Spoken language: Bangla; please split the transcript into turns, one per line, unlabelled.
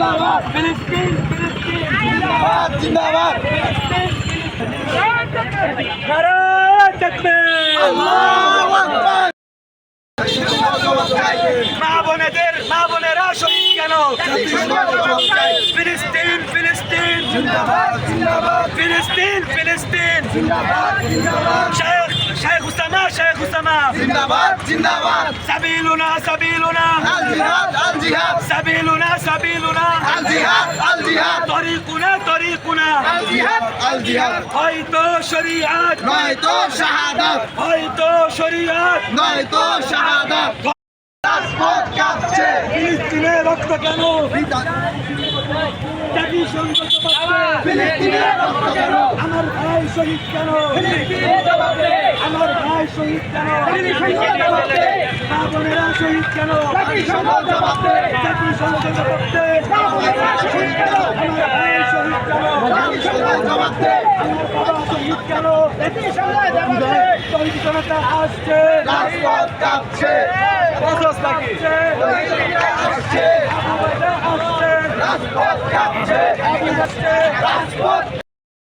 জিন্দাবাদ
ফিলিস্তিন ফিলিস্তিন
জিন্দাবাদ জিন্দাবাদ
নারায়ে তাকবীর
আল্লাহু আকবার
মা বোনেরা শহীদ কেন ফিলিস্তিন ফিলিস্তিন
জিন্দাবাদ জিন্দাবাদ
ফিলিস্তিন ফিলিস্তিন
জিন্দাবাদ জিন্দাবাদ
শেখ উসামা
জিন্দাবাদ জিন্দাবাদ
সাবিলুনা সাবিলুনা
আল জিহাদ আল জিহাদ
সাবিলুনা সাবিলুনা
আল জিহাদ আল জিহাদ
তরিকুনা তরিকুনা
আল জিহাদ আল জিহাদ
হয়তো শরিয়াত
নয়তো শাহাদাত
হয়তো শরিয়াত
নয়তো শাহাদাত রাজপথ কাঁপছে
ফিলিস্তিনের রক্ত কেন জাতিসংঘ
ফিলিস্তিনের রক্ত কেন
আমার ভাই শহীদ কেন আমার ভাই শহীদ কেন মা বোনেরা শহীদ কেন
জাতিসংঘ জবাব দে
জাতিসংঘ জবাব দে। আমার ভাই শহীদ কেন
জাতিসংঘ জবাব দে
আমার বাবা শহীদ কেন শহীদ জনতা আসছে
রাজপথ কাঁপছে
আসছে
আসছে
আসছে
রাজপথ কাঁপছে
আসছে
রাজপথ